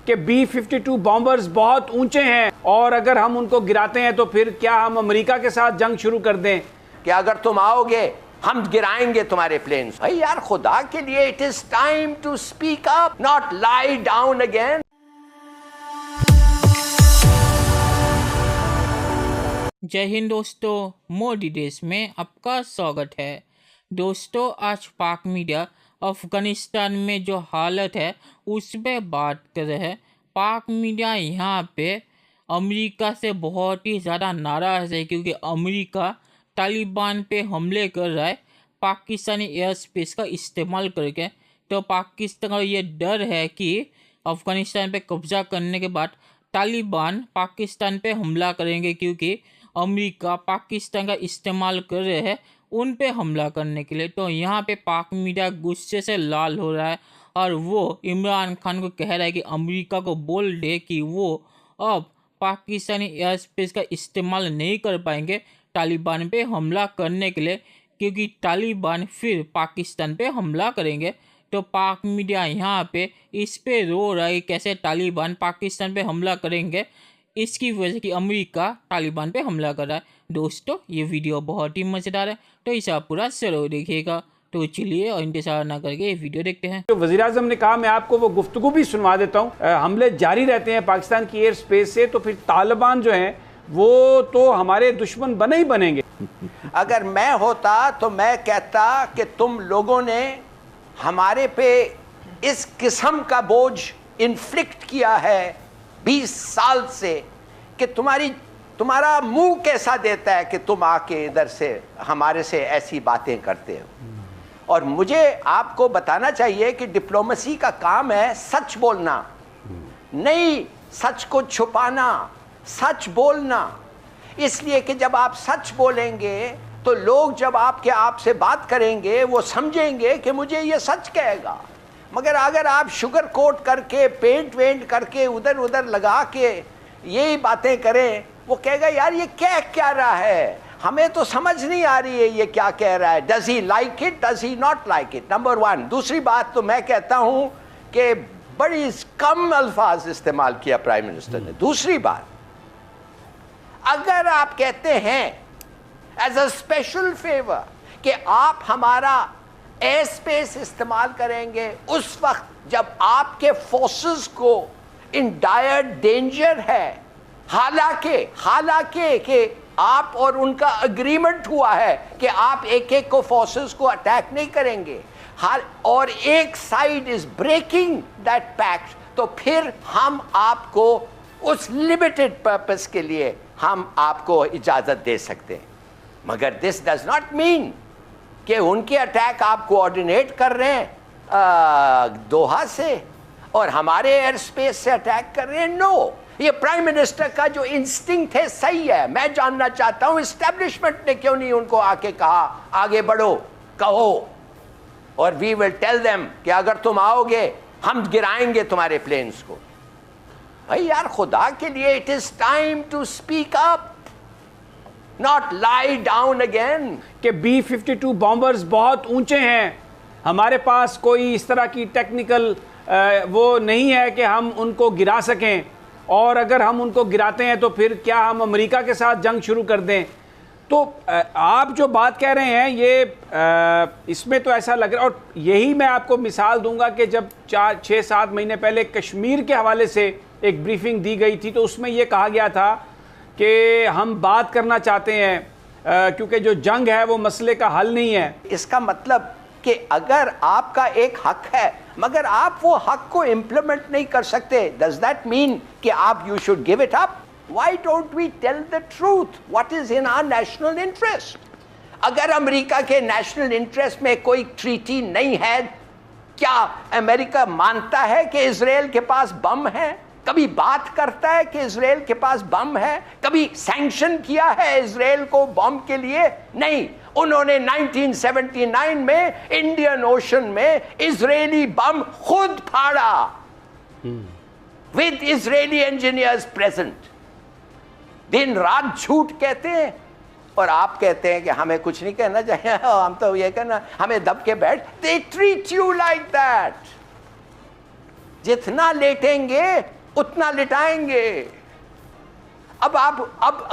कि B-52 bombers बहुत ऊंचे हैं और अगर हम उनको गिराते हैं तो फिर क्या हम अमेरिका के साथ जंग शुरू कर दें? कि अगर तुम आओगे हम गिराएंगे तुम्हारे प्लेन्स। भाई यार, खुदा के लिए, it is time to speak up, not lie down again. जय हिंद दोस्तों, मोदी देश में आपका स्वागत है। दोस्तों, आज पाक मीडिया अफगानिस्तान में जो हालत है उस पर बात कर रहे हैं। पाक मीडिया यहाँ पे अमेरिका से बहुत ही ज़्यादा नाराज़ है क्योंकि अमेरिका तालिबान पे हमले कर रहा है पाकिस्तानी एयर स्पेस का इस्तेमाल करके। तो पाकिस्तान का ये डर है कि अफ़गानिस्तान पे कब्ज़ा करने के बाद तालिबान पाकिस्तान पे हमला करेंगे क्योंकि अमेरिका पाकिस्तान का इस्तेमाल कर रहे हैं उन पे हमला करने के लिए। तो यहाँ पे पाक मीडिया गुस्से से लाल हो रहा है और वो इमरान खान को कह रहा है कि अमेरिका को बोल दे कि वो अब पाकिस्तानी एयर स्पेस का इस्तेमाल नहीं कर पाएंगे तालिबान पे हमला करने के लिए, क्योंकि तालिबान फिर पाकिस्तान पे हमला करेंगे। तो पाक मीडिया यहाँ पे इस पे रो रहा है कैसे तालिबान पाकिस्तान पे हमला करेंगे, इसकी वजह से कि अमेरिका तालिबान पे हमला कर रहा है। दोस्तों, ये वीडियो बहुत ही मज़ेदार है, तो इसे आप पूरा जरूर देखिएगा। तो चलिए और इंतजार ना करके ये वीडियो देखते हैं। जो वज़ीर आज़म ने कहा, मैं आपको वो गुफ्तगू भी सुनवा देता हूँ। हमले जारी रहते हैं पाकिस्तान की एयर स्पेस से, तो फिर तालिबान जो हैं वो तो हमारे दुश्मन बने ही बनेंगे। अगर मैं होता तो मैं कहता कि तुम लोगों ने हमारे पे इस किस्म का बोझ इन्फ्लिक्ट किया है 20 साल से कि तुम्हारा मुंह कैसा देता है कि तुम आके इधर से हमारे से ऐसी बातें करते हो। और मुझे आपको बताना चाहिए कि डिप्लोमेसी का काम है सच बोलना, नहीं सच को छुपाना, सच बोलना। इसलिए कि जब आप सच बोलेंगे तो लोग जब आपसे बात करेंगे वो समझेंगे कि मुझे ये सच कहेगा। मगर अगर आप शुगर कोट करके पेंट वेंट करके उधर उधर लगा के यही बातें करें, वो कहेगा यार ये क्या रहा है, हमें तो समझ नहीं आ रही है ये क्या कह रहा है। Does he like it, does he not like it, number 1। दूसरी बात तो मैं कहता हूं कि बड़ी कम अल्फाज इस्तेमाल किया प्राइम मिनिस्टर ने। दूसरी बात, अगर आप कहते हैं एज अ स्पेशल फेवर कि आप हमारा एयर स्पेस इस्तेमाल करेंगे उस वक्त जब आपके फोर्सेस को इन डायर डेंजर है, हालांकि कि आप और उनका अग्रीमेंट हुआ है कि आप एक को फोर्सेस को अटैक नहीं करेंगे, और एक side is breaking that pact, तो फिर हम आपको उस लिमिटेड पर्पस के लिए हम आपको इजाजत दे सकते हैं। मगर दिस डज नॉट मीन कि उनके अटैक आप कोऑर्डिनेट कर रहे हैं दोहा से और हमारे एयर स्पेस से अटैक कर रहे हैं। नो, ये प्राइम मिनिस्टर का जो इंस्टिंक्ट है सही है। मैं जानना चाहता हूं एस्टेब्लिशमेंट ने क्यों नहीं उनको आके कहा आगे बढ़ो, कहो, और वी विल टेल देम कि अगर तुम आओगे हम गिराएंगे तुम्हारे प्लेन्स को। भाई यार, खुदा के लिए, it is time to speak up, not lie down again. कि B-52 बॉम्बर्स बहुत ऊंचे हैं, हमारे पास कोई इस तरह की टेक्निकल वो नहीं है कि हम उनको गिरा सकें, और अगर हम उनको गिराते हैं तो फिर क्या हम अमेरिका के साथ जंग शुरू कर दें। तो आप जो बात कह रहे हैं ये इसमें तो ऐसा लग रहा है, और यही मैं आपको मिसाल दूंगा कि जब 4-6-7 महीने पहले कश्मीर के हवाले से एक ब्रीफिंग दी गई थी तो उसमें यह कहा गया था कि हम बात करना चाहते हैं क्योंकि जो जंग है वो मसले का हल नहीं है। इसका मतलब कि अगर आपका एक हक है मगर आप वो हक को इम्प्लीमेंट नहीं कर सकते, डज दैट मीन कि आप you should give it up? Why don't we tell the truth what is in our national interest? अगर अमेरिका के नेशनल इंटरेस्ट में कोई ट्रीटी नहीं है, क्या अमेरिका मानता है कि इजराइल के पास बम है? कभी बात करता है कि इजराइल के पास बम है? कभी सैंक्शन किया है इजराइल को बम के लिए? नहीं। उन्होंने 1979 में इंडियन ओशन में इजरायली बम खुद फाड़ा विद इजरायली इंजीनियर्स प्रेजेंट। दिन रात झूठ कहते हैं और आप कहते हैं कि हमें कुछ नहीं कहना चाहिए, हम तो ये कहना, हमें दब के बैठ। They treat you like that. जितना लेटेंगे उतना लिटाएंगे। अब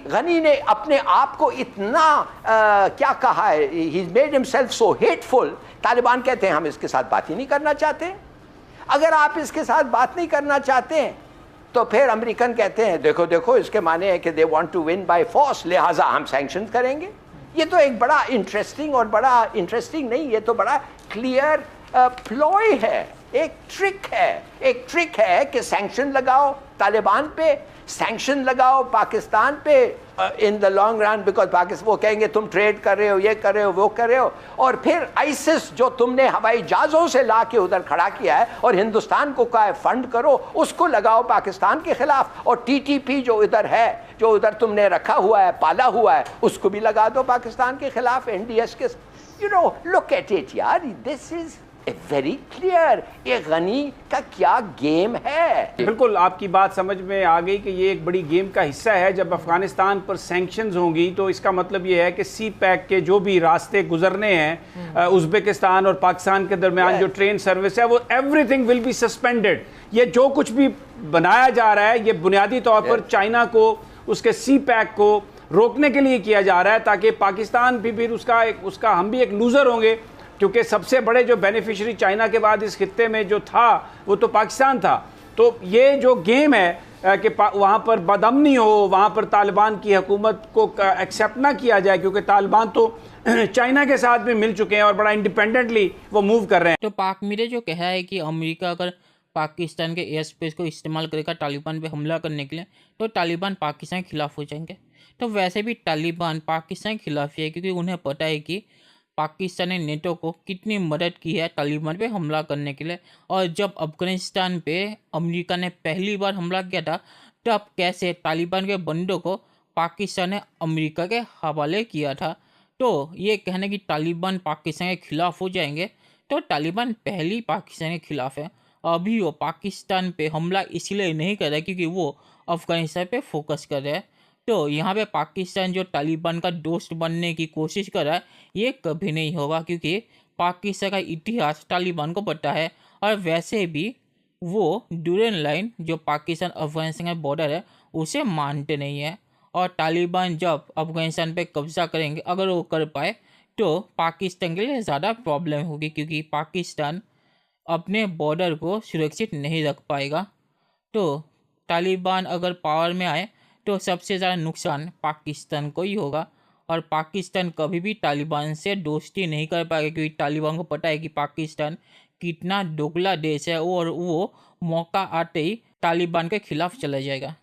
गनी ने अपने आप को इतना क्या कहा है, he made himself so hateful. Taliban कहते हैं हम इसके साथ बात ही नहीं करना चाहते। अगर आप इसके साथ बात नहीं करना चाहते हैं तो फिर अमेरिकन कहते हैं देखो देखो, इसके माने है कि they want to win by force, लिहाजा हम सैंक्शन करेंगे। ये तो एक बड़ा इंटरेस्टिंग, और बड़ा इंटरेस्टिंग नहीं, ये तो बड़ा क्लियर प्लॉय है, एक ट्रिक है कि सैंक्शन लगाओ तालिबान पे, सैंक्शन लगाओ पाकिस्तान पे in the long run, because Pakistan वो कहेंगे तुम ट्रेड कर रहे हो, ये कर रहे हो, वो कर रहे हो, और फिर आईसिस जो तुमने हवाई जहाज़ों से ला के उधर खड़ा किया है और हिंदुस्तान को कहा है फंड करो, उसको लगाओ पाकिस्तान के खिलाफ, और टीटीपी जो इधर है, जो उधर तुमने रखा हुआ है, पाला हुआ है, उसको भी लगा दो पाकिस्तान के खिलाफ, एनडीएस के। You know, look at it यार, दिस इज वेरी क्लियर, ये गनी का क्या गेम है। बिल्कुल आपकी बात समझ में आ गई कि ये एक बड़ी गेम का हिस्सा है। जब अफगानिस्तान पर सैंक्शंस होंगी तो इसका मतलब ये है कि सी पैक के जो भी रास्ते गुजरने हैं उज़्बेकिस्तान और पाकिस्तान के दरमियान जो ट्रेन सर्विस है, वो एवरीथिंग विल बी सस्पेंडेड। ये जो कुछ भी बनाया जा रहा है ये बुनियादी तौर पर चाइना को, उसके सी पैक को रोकने के लिए किया जा रहा है, ताकि पाकिस्तान भी फिर उसका हम भी एक लूज़र होंगे, क्योंकि सबसे बड़े जो बेनिफिशियरी चाइना के बाद इस खित्ते में जो था वो तो पाकिस्तान था। तो ये जो गेम है कि वहाँ पर बदअमनी हो, वहाँ पर तालिबान की हुकूमत को एक्सेप्ट ना किया जाए, क्योंकि तालिबान तो चाइना के साथ भी मिल चुके हैं और बड़ा इंडिपेंडेंटली वो मूव कर रहे हैं। तो पाक मीडिया जो कहा है कि अमेरिका अगर पाकिस्तान के एयर स्पेस को इस्तेमाल करेगा तालिबान पे हमला करने के लिए, तो तालिबान पाकिस्तान के खिलाफ हो जाएंगे। तो वैसे भी तालिबान पाकिस्तान के खिलाफ ही है, क्योंकि उन्हें पता है कि पाकिस्तान ने नेटो को कितनी मदद की है तालिबान पे हमला करने के लिए। और जब अफगानिस्तान पे अमेरिका ने पहली बार हमला किया था, तब कैसे तालिबान के बंदों को पाकिस्तान ने अमेरिका के हवाले किया था। तो ये कहना कि तालिबान पाकिस्तान के खिलाफ हो जाएंगे, तो तालिबान पहली पाकिस्तान के खिलाफ है। अभी वो पाकिस्तान पे हमला इसलिए नहीं कर रहा क्योंकि वो अफगानिस्तान पे फोकस कर रहा है। तो यहाँ पे पाकिस्तान जो तालिबान का दोस्त बनने की कोशिश कर रहा है, ये कभी नहीं होगा, क्योंकि पाकिस्तान का इतिहास तालिबान को पता है। और वैसे भी वो ड्यूरेन लाइन जो पाकिस्तान अफगानिस्तान का बॉर्डर है उसे मानते नहीं है। और तालिबान जब अफगानिस्तान पे कब्जा करेंगे, अगर वो कर पाए, तो पाकिस्तान के लिए ज़्यादा प्रॉब्लम होगी, क्योंकि पाकिस्तान अपने बॉर्डर को सुरक्षित नहीं रख पाएगा। तो तालिबान अगर पावर में आए तो सबसे ज़्यादा नुकसान पाकिस्तान को ही होगा। और पाकिस्तान कभी भी तालिबान से दोस्ती नहीं कर पाएगा, क्योंकि तालिबान को पता है कि पाकिस्तान कितना दोगला देश है, और वो मौका आते ही तालिबान के खिलाफ चला जाएगा।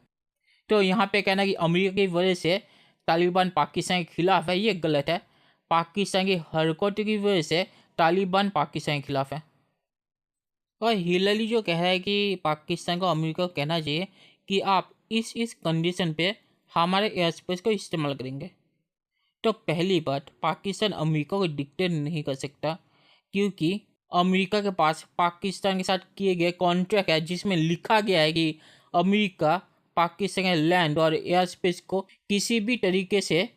तो यहाँ पे कहना कि अमेरिका की वजह से तालिबान पाकिस्तान के खिलाफ है, ये गलत है। पाकिस्तान की हरकतों की वजह से तालिबान पाकिस्तान के खिलाफ है। और हिलरी जो कह रहा है कि पाकिस्तान को अमेरिका को कहना चाहिए कि आप इस कंडीशन पे हमारे एयर स्पेस को इस्तेमाल करेंगे। तो पहली बात, पाकिस्तान अमेरिका को डिक्टेट नहीं कर सकता, क्योंकि अमेरिका के पास पाकिस्तान के साथ किए गए कॉन्ट्रैक्ट है जिसमें लिखा गया है कि अमेरिका पाकिस्तान के लैंड और एयर स्पेस को किसी भी तरीके से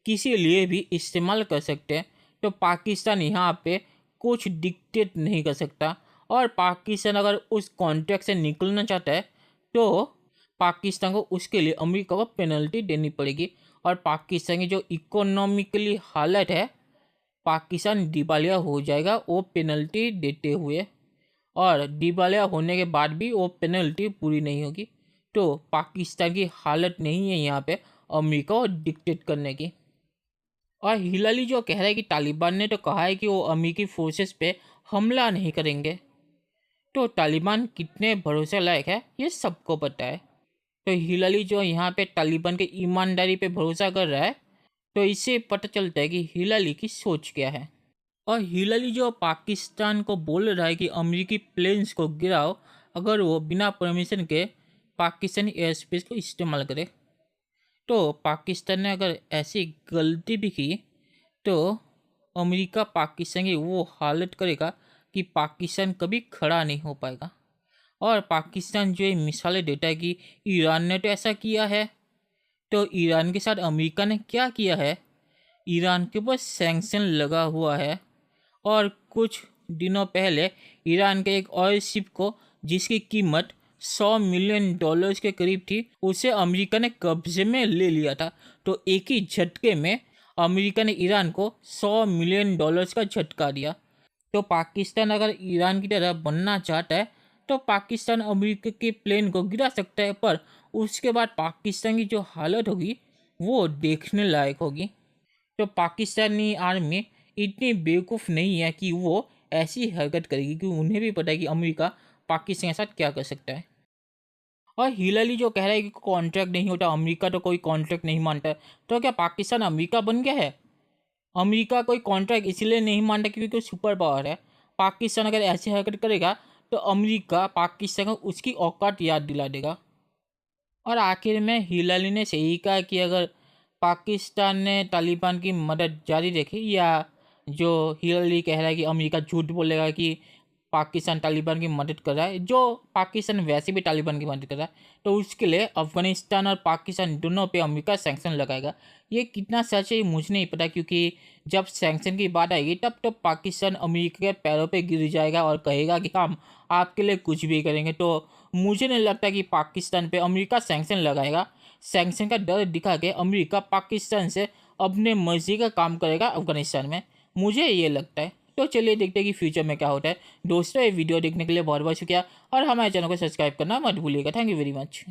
किसी लिए भी इस्तेमाल कर सकते हैं। तो पाकिस्तान यहाँ पे कुछ डिक्टेट नहीं कर सकता। और पाकिस्तान अगर उस कॉन्ट्रैक्ट से निकलना चाहता है तो पाकिस्तान को उसके लिए अमेरिका को पेनल्टी देनी पड़ेगी। और पाकिस्तान की जो इकोनॉमिकली हालत है, पाकिस्तान दिवालिया हो जाएगा वो पेनल्टी देते हुए, और दिवालिया होने के बाद भी वो पेनल्टी पूरी नहीं होगी। तो पाकिस्तान की हालत नहीं है यहाँ पे अमेरिका को डिक्टेट करने की। और हिलरी जो कह रहा है कि तालिबान ने तो कहा है कि वो अमेरिकी फोर्सेस पे हमला नहीं करेंगे, तो तालिबान कितने भरोसे लायक है ये सबको पता है। तो हिलरी जो यहाँ पे तालिबान की ईमानदारी पे भरोसा कर रहा है, तो इससे पता चलता है कि हिलरी की सोच क्या है। और हिलरी जो पाकिस्तान को बोल रहा है कि अमेरिकी प्लेन्स को गिराओ अगर वो बिना परमिशन के पाकिस्तानी एयर स्पेस को इस्तेमाल करे, तो पाकिस्तान ने अगर ऐसी गलती भी की तो अमेरिका पाकिस्तान की वो हालत करेगा कि पाकिस्तान कभी खड़ा नहीं हो पाएगा। और पाकिस्तान जो ये मिसालें देता है कि ईरान ने तो ऐसा किया है, तो ईरान के साथ अमेरिका ने क्या किया है? ईरान के ऊपर सैंक्शन लगा हुआ है। और कुछ दिनों पहले ईरान के एक ऑयल शिप को जिसकी कीमत $100 मिलियन के करीब थी, उसे अमेरिका ने कब्जे में ले लिया था। तो एक ही झटके में अमेरिका ने ईरान को $100 मिलियन का झटका दिया। तो पाकिस्तान अगर ईरान की तरह बनना चाहता है तो पाकिस्तान अमेरिका के प्लेन को गिरा सकता है, पर उसके बाद पाकिस्तान की जो हालत होगी वो देखने लायक होगी। तो पाकिस्तानी आर्मी इतनी बेवकूफ़ नहीं है कि वो ऐसी हरकत करेगी, क्योंकि उन्हें भी पता है कि अमेरिका पाकिस्तान के साथ क्या कर सकता है। और हिलाली जो कह रहा है कि कॉन्ट्रैक्ट नहीं होता, अमेरिका तो कोई कॉन्ट्रैक्ट नहीं मानता है, तो क्या पाकिस्तान अमेरिका बन गया है? अमेरिका कोई कॉन्ट्रैक्ट इसलिए नहीं मानता क्योंकि कोई सुपर पावर है। पाकिस्तान अगर ऐसी हरकत करेगा तो अमेरिका पाकिस्तान को उसकी औकात याद दिला देगा। और आखिर में हिलाली ने सही कहा कि अगर पाकिस्तान ने तालिबान की मदद जारी रखी, या जो हिलाली कह रहा है कि अमेरिका झूठ बोलेगा कि पाकिस्तान तालिबान की मदद कर रहा है, जो पाकिस्तान वैसे भी तालिबान की मदद कर रहा है, तो उसके लिए अफ़गानिस्तान और पाकिस्तान दोनों पे अमेरिका सैंक्शन लगाएगा। ये कितना सच है मुझे नहीं पता, क्योंकि जब सैंक्शन की बात आएगी तब तो पाकिस्तान अमेरिका के पैरों पे गिर जाएगा और कहेगा कि हम आपके लिए कुछ भी करेंगे। तो मुझे नहीं लगता कि पाकिस्तान पे अमेरिका सैंक्शन लगाएगा। सैंक्शन का डर दिखा के अमेरिका पाकिस्तान से अपने मर्जी का काम करेगा अफ़गानिस्तान में, मुझे ये लगता है। तो चलिए देखते हैं कि फ्यूचर में क्या होता है। दोस्तों, ये वीडियो देखने के लिए बहुत बहुत शुक्रिया और हमारे चैनल को सब्सक्राइब करना मत भूलिएगा। Thank you very much.